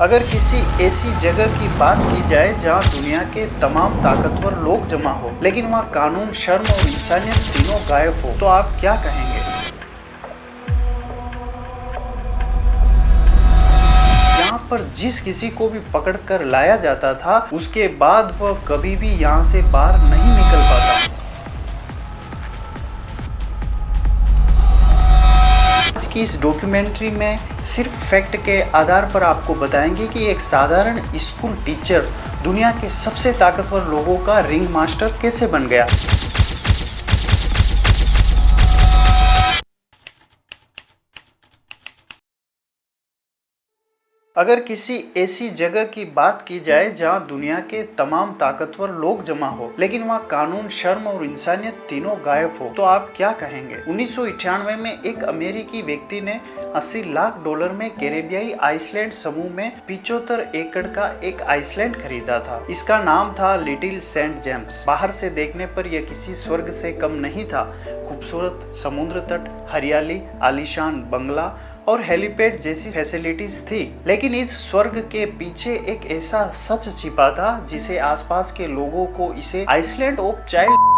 अगर किसी ऐसी जगह की बात की जाए जहां दुनिया के तमाम ताकतवर लोग जमा हो, लेकिन वहां कानून, शर्म और इंसानियत तीनों गायब हो, तो आप क्या कहेंगे? यहाँ पर जिस किसी को भी पकड़कर लाया जाता था, उसके बाद वह कभी भी यहाँ से बाहर नहीं निकल पाता। आज की इस डॉक्यूमेंट्री में सिर्फ फैक्ट के आधार पर आपको बताएंगे कि एक साधारण स्कूल टीचर दुनिया के सबसे ताकतवर लोगों का रिंग मास्टर कैसे बन गया। अगर किसी ऐसी जगह की बात की जाए जहां दुनिया के तमाम ताकतवर लोग जमा हो, लेकिन वहां कानून, शर्म और इंसानियत तीनों गायब हो, तो आप क्या कहेंगे? 1998 में एक अमेरिकी व्यक्ति ने $80 लाख में कैरेबियाई आइसलैंड समूह में 75 एकड़ का एक आइसलैंड खरीदा था। इसका नाम था लिटिल सेंट जेम्स। बाहर से देखने पर यह किसी स्वर्ग से कम नहीं था। खूबसूरत समुद्र तट, हरियाली, आलीशान बंगला और हेलीपैड जैसी फैसिलिटीज थी, लेकिन इस स्वर्ग के पीछे एक ऐसा सच छिपा था जिसे आसपास के लोगों को इसे आइसलैंड ऑफ चाइल्ड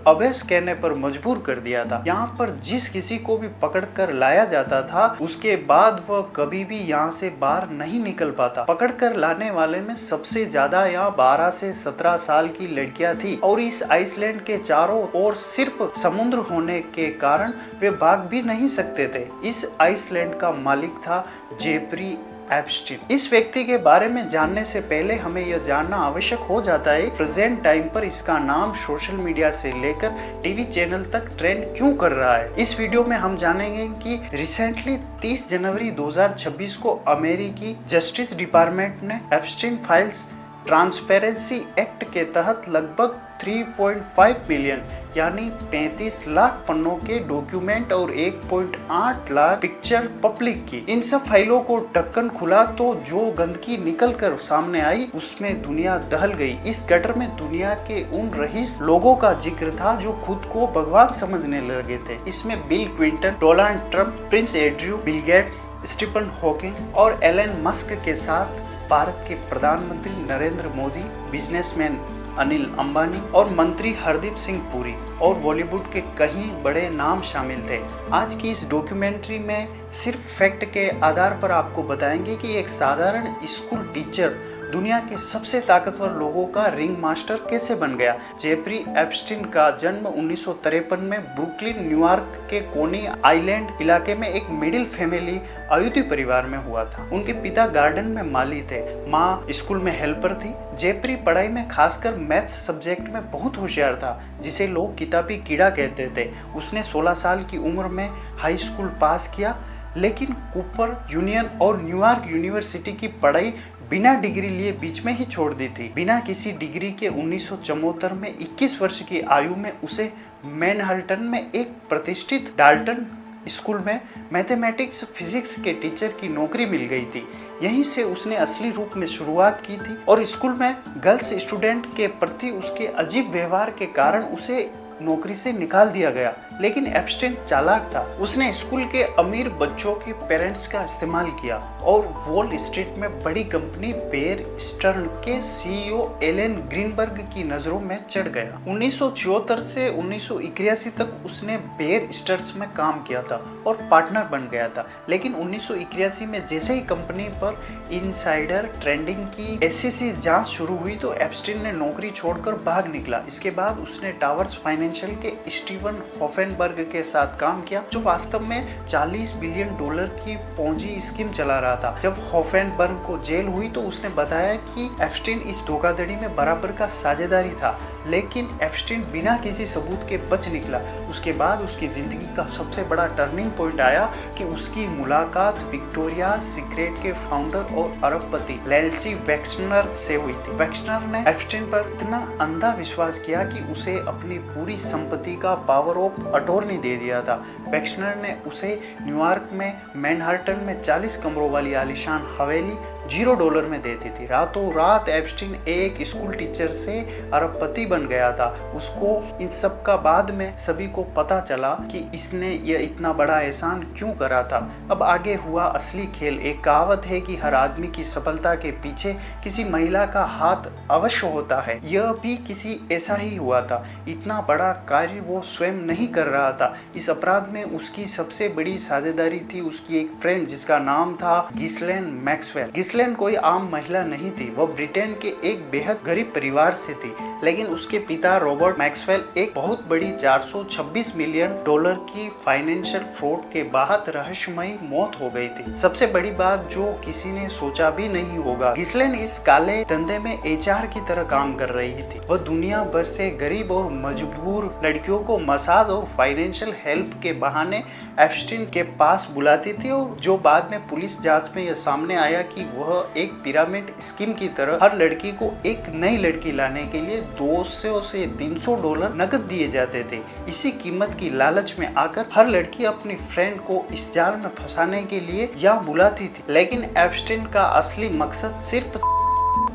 अबेस कहने पर मजबूर कर दिया था। यहाँ पर जिस किसी को भी पकड़कर लाया जाता था, उसके बाद वह कभी भी यहाँ से बाहर नहीं निकल पाता। पकड़कर लाने वाले में सबसे ज्यादा यहाँ 12 से 17 साल की लड़कियां थी और इस आइसलैंड के चारों ओर सिर्फ समुद्र होने के कारण वे भाग भी नहीं सकते थे। इस आइसलैंड का मालिक था जेफरी एप्स्टीन। इस व्यक्ति के बारे में जानने से पहले हमें यह जानना आवश्यक हो जाता है प्रेजेंट टाइम पर इसका नाम सोशल मीडिया से लेकर टीवी चैनल तक ट्रेंड क्यों कर रहा है। इस वीडियो में हम जानेंगे कि रिसेंटली 30 जनवरी 2026 को अमेरिकी जस्टिस डिपार्टमेंट ने एप्स्टीन फाइल्स ट्रांसपेरेंसी एक्ट के तहत लगभग 3.5 मिलियन यानी 35 लाख पन्नों के डॉक्यूमेंट और 1.8 लाख पिक्चर पब्लिक की। इन सब फाइलों को ढक्कन खुला तो जो गंदगी निकल कर सामने आई उसमें दुनिया दहल गई। इस गटर में दुनिया के उन रईस लोगों का जिक्र था जो खुद को भगवान समझने लगे थे। इसमें Bill Clinton, Donald Trump, Prince Andrew, Bill Gates, Stephen Hawking और एलन मस्क के साथ भारत के प्रधानमंत्री नरेंद्र मोदी, बिजनेसमैन अनिल अंबानी और मंत्री हरदीप सिंह पुरी और बॉलीवुड के कई बड़े नाम शामिल थे। आज की इस डॉक्यूमेंट्री में सिर्फ फैक्ट के आधार पर आपको बताएंगे कि एक साधारण स्कूल टीचर दुनिया के सबसे ताकतवर लोगों का रिंग मास्टर कैसे बन गया। जेफरी एप्स्टीन का जन्म 1953 में ब्रुकलिन, न्यूयॉर्क के कोनी आइलैंड इलाके में एक मिडिल फैमिली अयुती परिवार में हुआ था। उनके पिता गार्डन में माली थे, माँ स्कूल में हेल्पर थी। जेफरी पढ़ाई में खासकर मैथ्स सब्जेक्ट में बहुत होशियार था, जिसे लोग किताबी कीड़ा कहते थे। उसने 16 साल की उम्र में हाई स्कूल पास किया, लेकिन कूपर यूनियन और न्यूयॉर्क यूनिवर्सिटी की पढ़ाई बिना डिग्री लिए बीच में ही छोड़ दी थी। बिना किसी डिग्री के 1974 में 21 वर्ष की आयु में उसे मैनहट्टन में एक प्रतिष्ठित डाल्टन स्कूल में मैथमेटिक्स फिजिक्स के टीचर की नौकरी मिल गई थी। यहीं से उसने असली रूप में शुरुआत की थी और स्कूल में गर्ल्स स्टूडेंट के प्रति उसके अजीब व्यवहार के कारण उसे नौकरी से निकाल दिया गया। लेकिन एप्स्टीन चालाक था। उसने स्कूल के अमीर बच्चों के पेरेंट्स का इस्तेमाल किया और वॉल स्ट्रीट में बड़ी कंपनी बेयर स्टर्न के सीईओ एलन ग्रीनबर्ग की नजरों में चढ़ गया। 1974 से 1981 तक उसने बेयर स्टर्स में काम किया था और पार्टनर बन गया था। लेकिन 1981 में जैसे ही कंपनी पर इनसाइडर ट्रेडिंग की SEC जांच शुरू हुई तो एप्स्टीन ने नौकरी छोड़कर भाग निकला। इसके बाद उसने टावर्स फाइनेंशियल के स्टीवन हॉफेनबर्ग के साथ काम किया, जो वास्तव में $40 बिलियन की पोंजी स्कीम चला रहा था। जब हॉफेनबर्ग को जेल हुई तो उसने बताया कि एप्स्टीन इस धोखाधड़ी में बराबर का साझेदारी था, लेकिन एप्स्टीन बिना किसी सबूत के बच निकला। उसके बाद उसकी जिंदगी का सबसे बड़ा टर्निंग पॉइंट आया कि उसकी मुलाकात विक्टोरिया सीक्रेट के फाउंडर और अरबपति लेस्ली वैक्सनर से हुई थी। वैक्सनर ने एप्स्टीन पर इतना अंधा विश्वास किया कि उसे अपनी पूरी संपत्ति का पावर ऑफ अटॉर्नी दे दिया था। वैक्सनर ने उसे न्यूयॉर्क में मैनहट्टन में 40 कमरों वाली आलीशान हवेली $0 में देती थी। रातों रात एप्स्टीन एक स्कूल टीचर से अरबपति बन गया था। उसको इन सब का बाद में सभी को पता चला कि इसने यह इतना बड़ा एहसान क्यों करा था। अब आगे हुआ असली खेल। एक कहावत है कि हर आदमी की सफलता के पीछे किसी महिला का हाथ अवश्य होता है। यह भी किसी ऐसा ही हुआ था। इतना बड़ा कार्य वो स्वयं नहीं कर रहा था। इस अपराध में उसकी सबसे बड़ी साझेदारी थी उसकी एक फ्रेंड जिसका नाम था गिस्लेन मैक्सवेल। गिस्लेन कोई आम महिला नहीं थी। वह ब्रिटेन के एक बेहद गरीब परिवार से थी, लेकिन उसके पिता रॉबर्ट मैक्सवेल एक बहुत बड़ी $426 मिलियन की फाइनेंशियल फ्रॉड के बाद रहस्यमयी मौत हो गई थी। सबसे बड़ी बात जो किसी ने सोचा भी नहीं होगा, गिस्लेन इस काले धंधे में HR की तरह काम कर रही थी। वह दुनिया भर से गरीब और मजबूर लड़कियों को मसाज और फाइनेंशियल हेल्प के बहाने एप्स्टीन के पास बुलाती थी, और जो बाद में पुलिस जांच में यह सामने आया कि वह एक पिरामिड स्कीम की तरह हर लड़की को एक नई लड़की लाने के लिए $200 से $300 नकद दिए जाते थे। इसी कीमत की लालच में आकर हर लड़की अपनी फ्रेंड को इस जाल में फंसाने के लिए यहाँ बुलाती थी। लेकिन एप्स्टीन का असली मकसद सिर्फ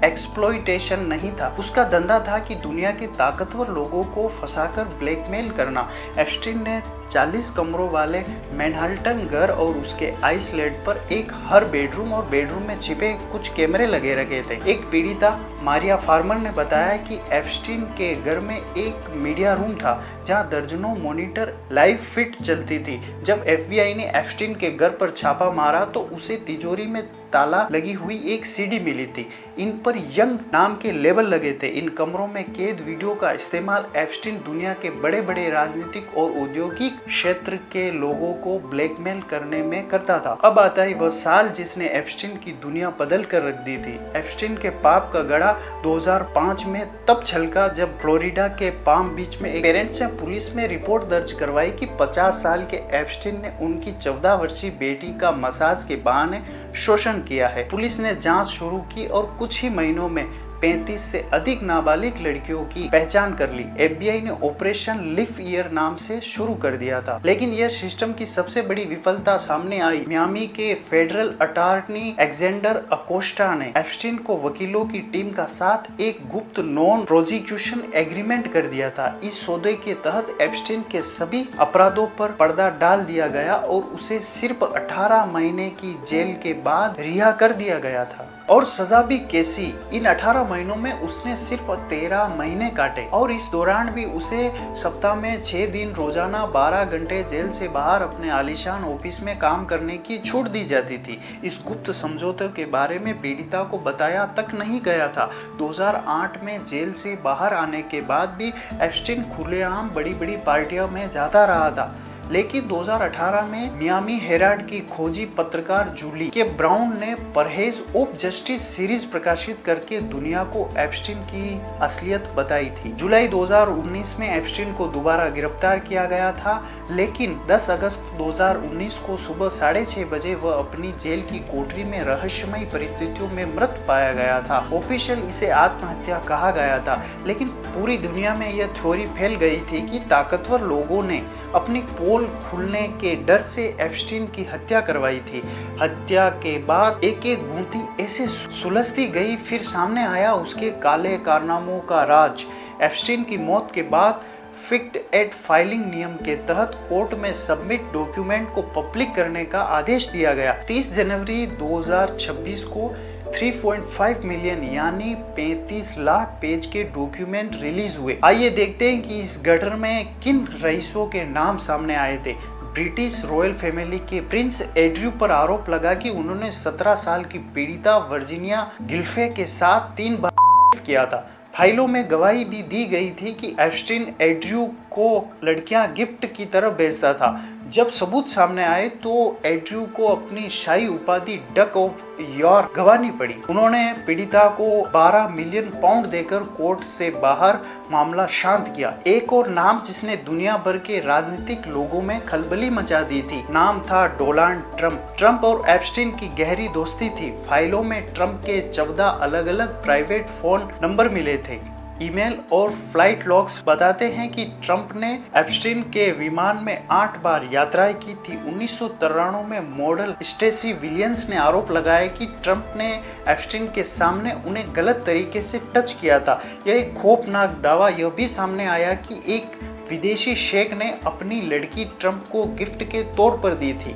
एक्सप्लॉइटेशन नहीं था। उसका धंधा था कि दुनिया के ताकतवर लोगों को फंसाकर ब्लैकमेल करना। एप्स्टीन ने 40 कमरों वाले मैनहट्टन घर और उसके आइसलैंड पर एक हर बेडरूम और बेडरूम में छिपे कुछ कैमरे लगे रखे थे। एक पीड़िता मारिया फार्मर ने बताया कि एप्स्टीन के घर में एक मीडिया रूम था जहां दर्जनों मॉनिटर लाइव फीड चलती थी। जब FBI ने एप्स्टीन के घर पर छापा मारा तो उसे तिजोरी में ताला लगी हुई एक CD मिली थी। इन पर यंग नाम के लेबल लगे थे। इन कमरों में कैद वीडियो का इस्तेमाल एप्स्टीन दुनिया के बड़े बड़े राजनीतिक और औद्योगिक क्षेत्र के लोगों को ब्लैकमेल करने में करता था। अब आता है वह साल जिसने एप्स्टीन की दुनिया बदल कर रख दी थी। एप्स्टीन के पाप का गड़ा 2005 में तब छलका जब फ्लोरिडा के पाम बीच में एक पेरेंट्स ने पुलिस में रिपोर्ट दर्ज करवाई कि 50 साल के एप्स्टीन ने उनकी 14 वर्षीय बेटी का मसाज के बहाने शोषण किया है। पुलिस ने जांच शुरू की और कुछ ही महीनों में 35 से अधिक नाबालिग लड़कियों की पहचान कर ली। FBI ने ऑपरेशन लिव ईयर नाम से शुरू कर दिया था। लेकिन यह सिस्टम की सबसे बड़ी विफलता सामने आई। मियामी के फेडरल अटॉर्नी एलेक्जेंडर अकोस्टा ने एप्स्टीन को वकीलों की टीम का साथ एक गुप्त नॉन प्रोसिक्यूशन एग्रीमेंट कर दिया था। इस सौदे के तहत एप्स्टीन के सभी अपराधों पर पर्दा डाल दिया गया और उसे सिर्फ 18 महीने की जेल के बाद रिहा कर दिया गया था। और सजा भी कैसी। इन 18 महीनों में उसने सिर्फ 13 महीने काटे और इस दौरान भी उसे सप्ताह में 6 दिन रोजाना 12 घंटे जेल से बाहर अपने आलीशान ऑफिस में काम करने की छूट दी जाती थी। इस गुप्त समझौते के बारे में पीड़िता को बताया तक नहीं गया था। 2008 में जेल से बाहर आने के बाद भी एप्स्टीन खुलेआम बड़ी बड़ी पार्टियों में जाता रहा था। लेकिन 2018 में मियामी हेराल्ड की खोजी पत्रकार जूली के ब्राउन ने परहेज ऑफ जस्टिस सीरीज प्रकाशित करके दुनिया को एप्स्टीन की असलियत बताई थी। जुलाई 2019 में एप्स्टीन को दोबारा गिरफ्तार किया गया था, लेकिन 10 अगस्त 2019 को सुबह 6:30 बजे वह अपनी जेल की कोठरी में रहस्यमयी परिस्थितियों में मृत पाया गया था। ऑफिशियल इसे आत्महत्या कहा गया था, लेकिन पूरी दुनिया में यह थ्योरी फैल गई थी कि ताकतवर लोगों ने अपनी पोल खुलने के डर से एप्स्टीन की हत्या करवाई थी। हत्या के बाद एक एक गुंथी ऐसे सुलझती गई, फिर सामने आया उसके काले कारनामों का राज। एप्स्टीन की मौत के बाद फिक्ट एट फाइलिंग नियम के तहत कोर्ट में सबमिट डॉक्यूमेंट को पब्लिक करने का आदेश दिया गया। 30 जनवरी 2026 को 3.5 मिलियन यानी 35 लाख पेज के डॉक्यूमेंट रिलीज हुए। आइए देखते हैं कि इस गटर में किन रईसों के नाम सामने आए थे। ब्रिटिश रॉयल फैमिली के प्रिंस एड्रयू पर आरोप लगा कि उन्होंने 17 साल की पीड़िता वर्जीनिया गिल्फे के साथ 3 बार किया था। फाइलों में गवाही भी दी गई थी कि एप्स्टीन एड्रयू को लड़कियां गिफ्ट की तरह बेचता था। जब सबूत सामने आए तो एड्रयू को अपनी शाही उपाधि डक ऑफ यॉर्क गंवानी पड़ी। उन्होंने पीड़िता को 12 मिलियन पाउंड देकर कोर्ट से बाहर मामला शांत किया। एक और नाम जिसने दुनिया भर के राजनीतिक लोगों में खलबली मचा दी थी, नाम था डोनाल्ड ट्रंप। ट्रंप और एप्स्टीन की गहरी दोस्ती थी। फाइलों में ट्रंप के 14 अलग अलग प्राइवेट फोन नंबर मिले थे। ईमेल और फ्लाइट लॉग्स बताते हैं कि ट्रंप ने एप्स्टीन के विमान में 8 बार यात्राएं की थी। 1993 में मॉडल स्टेसी विलियम्स ने आरोप लगाया कि ट्रंप ने एप्स्टीन के सामने उन्हें गलत तरीके से टच किया था। यह एक खौफनाक दावा यह भी सामने आया कि एक विदेशी शेख ने अपनी लड़की ट्रंप को गिफ्ट के तौर पर दी थी।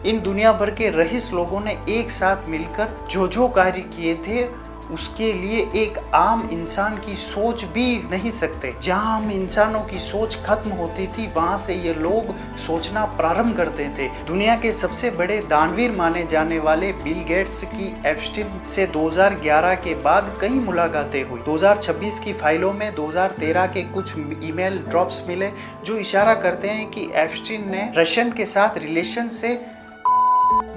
इन दुनिया भर के रईस लोगों ने एक साथ मिलकर जो कार्य किए थे उसके लिए एक आम इंसान की सोच भी नहीं सकते। जहां हम इंसानों की सोच खत्म होती थी वहां से ये लोग सोचना प्रारंभ करते थे। दुनिया के सबसे बड़े दानवीर माने जाने वाले बिल गेट्स की एप्स्टीन से 2011 के बाद कई मुलाकातें हुई। 2026 की फाइलों में 2013 के कुछ ईमेल ड्रॉप्स मिले जो इशारा करते हैं कि एप्स्टीन ने रशियन के साथ रिलेशन से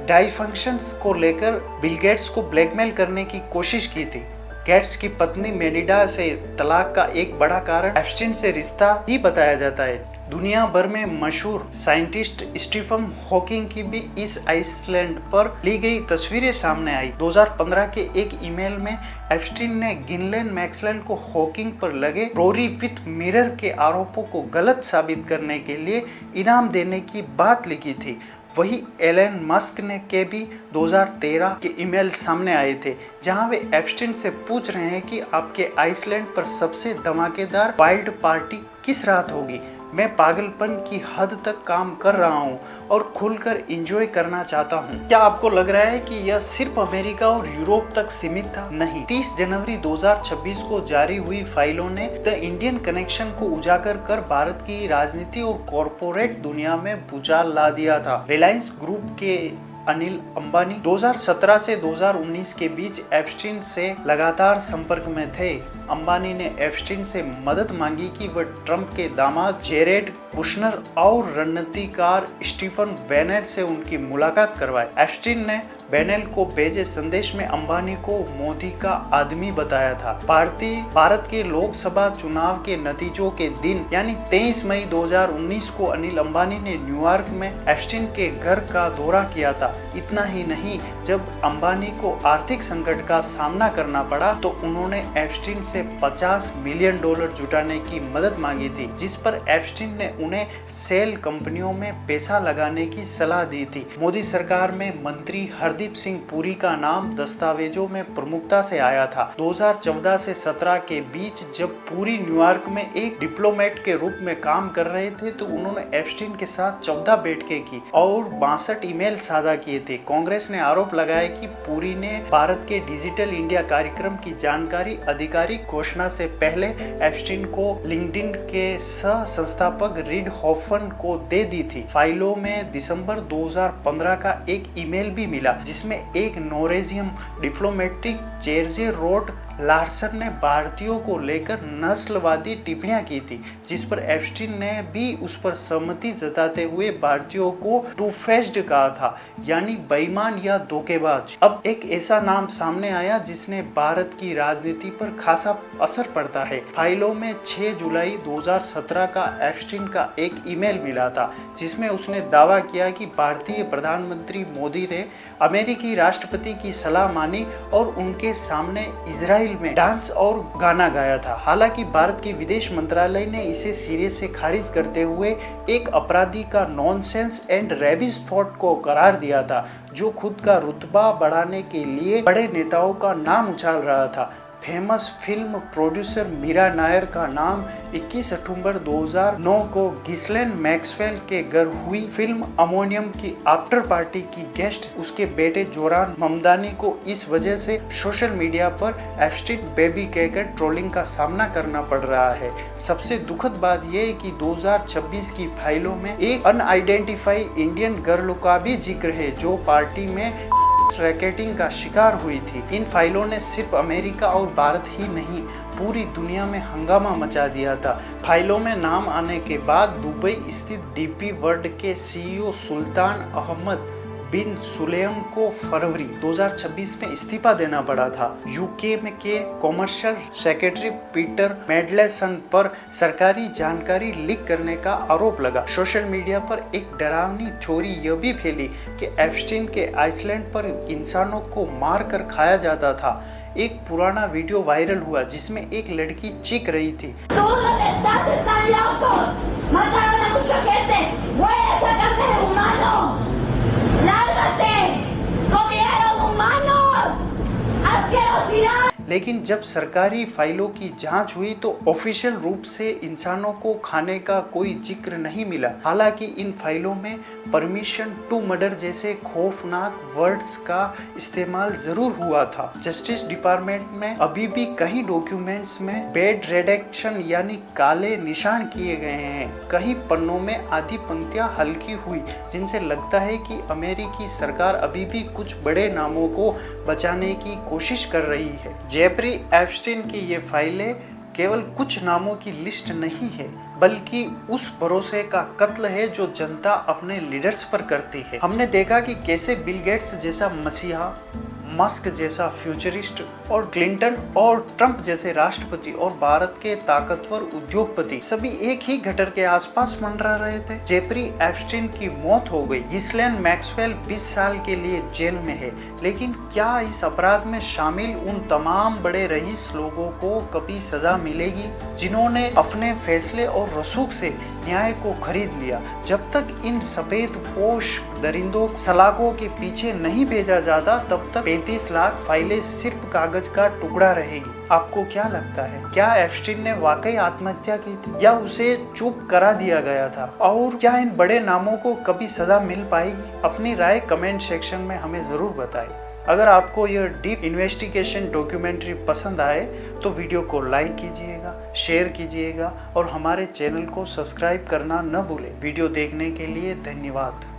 डाइफंक्शंस को लेकर बिल गेट्स को ब्लैकमेल करने की कोशिश की थी। गेट्स की पत्नी मेलिंडा से तलाक का एक बड़ा कारण एप्स्टीन से रिश्ता ही बताया जाता है। दुनिया भर में मशहूर साइंटिस्ट स्टीफन हॉकिंग की भी इस आइसलैंड पर ली गई तस्वीरें सामने आई। 2015 के एक ईमेल में एप्स्टीन ने गिनलेन मैक्सवेल को हॉकिंग पर लगे रोरी विथ मिरर के आरोपों को गलत साबित करने के लिए इनाम देने की बात लिखी थी। वही एलन मस्क ने के भी 2013 के ईमेल सामने आए थे जहां वे एप्स्टीन से पूछ रहे हैं कि आपके आइसलैंड पर सबसे धमाकेदार वाइल्ड पार्टी किस रात होगी। मैं पागलपन की हद तक काम कर रहा हूं और खुलकर एंजॉय करना चाहता हूं। क्या आपको लग रहा है कि यह सिर्फ अमेरिका और यूरोप तक सीमित था? नहीं। 30 जनवरी 2026 को जारी हुई फाइलों ने द इंडियन कनेक्शन को उजागर कर भारत की राजनीति और कॉरपोरेट दुनिया में भूचाल ला दिया था। रिलायंस ग्रुप के अनिल अंबानी 2017 से 2019 के बीच एप्स्टीन से लगातार संपर्क में थे। अंबानी ने एप्स्टीन से मदद मांगी कि वह ट्रंप के दामाद जेरेड कुशनर और रणनीतिकार स्टीफन बेनेट से उनकी मुलाकात करवाए। एप्स्टीन ने बेनेल को भेजे संदेश में अंबानी को मोदी का आदमी बताया था। भारत के लोकसभा चुनाव के नतीजों के दिन यानी 23 मई 2019 को अनिल अंबानी ने न्यूयॉर्क में एप्स्टीन के घर का दौरा किया था। इतना ही नहीं, जब अंबानी को आर्थिक संकट का सामना करना पड़ा तो उन्होंने एप्स्टीन से $50 मिलियन जुटाने की मदद मांगी थी, जिस पर एप्स्टीन ने उन्हें सेल कंपनियों में पैसा लगाने की सलाह दी थी। मोदी सरकार में मंत्री हरदीप सिंह पुरी का नाम दस्तावेजों में प्रमुखता से आया था। 2014 से 17 के बीच जब पुरी न्यूयॉर्क में एक डिप्लोमेट के रूप में काम कर रहे थे तो उन्होंने एप्स्टीन के साथ 14 बैठकें की और 62 ईमेल साझा किए थे। कांग्रेस ने आरोप लगाया कि पुरी ने भारत के डिजिटल इंडिया कार्यक्रम की जानकारी आधिकारिक घोषणा से पहले एप्स्टीन को लिंक्डइन के सह संस्थापक रीड हॉफमैन को दे दी थी। फाइलों में दिसंबर 2015 का एक ईमेल भी मिला जिसमें एक नॉर्वेजियन डिप्लोमेटिक जेर्जे रोड लार्सन ने भारतीयों को लेकर नस्लवादी टिप्पणियां की थी, जिस पर एप्स्टीन ने भी उस पर सहमति जताते हुए भारतीयों को टू-फेस्ड कहा था, यानी बेईमान या धोखेबाज। अब एक ऐसा नाम सामने आया जिसने भारत की राजनीति पर खासा असर पड़ता है। फाइलों में 6 जुलाई 2017 का एप्स्टीन का एक ईमेल मिला था जिसमें उसने दावा किया कि भारतीय प्रधानमंत्री मोदी ने अमेरिकी राष्ट्रपति की सलाह मानी और उनके सामने इजराइल में डांस और गाना गाया था। हालांकि भारत के विदेश मंत्रालय ने इसे सिरे से खारिज करते हुए एक अपराधी का नॉनसेंस एंड रेबिस थॉट को करार दिया था, जो खुद का रुतबा बढ़ाने के लिए बड़े नेताओं का नाम उछाल रहा था। Famous film producer Mira Nair का नाम 21 अक्टूबर 2009 को गिस्लेन मैक्सवेल के घर हुई फिल्म अमोनियम की आफ्टर पार्टी की गेस्ट उसके बेटे जोरान ममदानी को इस वजह से सोशल मीडिया पर एप्स्टीन बेबी कहकर ट्रोलिंग का सामना करना पड़ रहा है। सबसे दुखद बात यह है कि 2026 की फाइलों में एक अनआइडेंटिफाइड इंडियन गर्ल का भी जिक्र है जो पार्टी में रैकेटिंग का शिकार हुई थी। इन फाइलों ने सिर्फ अमेरिका और भारत ही नहीं पूरी दुनिया में हंगामा मचा दिया था। फाइलों में नाम आने के बाद दुबई स्थित डीपी वर्ल्ड के सीईओ सुल्तान अहमद बिन सुलेम को फरवरी 2026 में इस्तीफा देना पड़ा था। यूके में के कॉमर्शियल सेक्रेटरी पीटर मेडलेसन पर सरकारी जानकारी लीक करने का आरोप लगा। सोशल मीडिया पर एक डरावनी थ्योरी यह भी फैली कि एप्स्टीन के आइसलैंड पर इंसानों को मार कर खाया जाता था। एक पुराना वीडियो वायरल हुआ जिसमें एक लड़की चीख रही थी, लेकिन जब सरकारी फाइलों की जांच हुई तो ऑफिशियल रूप से इंसानों को खाने का कोई जिक्र नहीं मिला। हालांकि इन फाइलों में परमिशन टू मर्डर जैसे खौफनाक वर्ड्स का इस्तेमाल जरूर हुआ था। जस्टिस डिपार्टमेंट में अभी भी कई डॉक्यूमेंट्स में बैड रेडेक्शन यानी काले निशान किए गए हैं। कई पन्नों में आधी पंक्तियां हल्की हुई, जिनसे लगता है कि अमेरिकी सरकार अभी भी कुछ बड़े नामों को बचाने की कोशिश कर रही है। जेफरी एप्स्टीन की ये फाइलें केवल कुछ नामों की लिस्ट नहीं है, बल्कि उस भरोसे का कत्ल है जो जनता अपने लीडर्स पर करती है। हमने देखा कि कैसे बिल गेट्स जैसा मसीहा, मस्क जैसा फ्यूचरिस्ट और क्लिंटन और ट्रंप जैसे राष्ट्रपति और भारत के ताकतवर उद्योगपति सभी एक ही गटर के आसपास मंडरा रहे थे। जेफरी एप्स्टीन की मौत हो गई। गिहिसलैन मैक्सवेल 20 साल के लिए जेल में है, लेकिन क्या इस अपराध में शामिल उन तमाम बड़े रईस लोगों को कभी सजा मिलेगी जिन्होंने अपने फैसले और रसूख से न्याय को खरीद लिया? जब तक इन सफेद पोश दरिंदों सलाखों के पीछे नहीं भेजा जाता, तब तक 35 लाख फाइलें सिर्फ कागज का टुकड़ा रहेगी। आपको क्या लगता है, क्या एप्स्टीन ने वाकई आत्महत्या की थी या उसे चुप करा दिया गया था? और क्या इन बड़े नामों को कभी सजा मिल पाएगी? अपनी राय कमेंट सेक्शन में हमें जरूर बताएं। अगर आपको यह डीप इन्वेस्टिगेशन डॉक्यूमेंट्री पसंद आए तो वीडियो को लाइक कीजिएगा, शेयर कीजिएगा और हमारे चैनल को सब्सक्राइब करना न भूलें। वीडियो देखने के लिए धन्यवाद।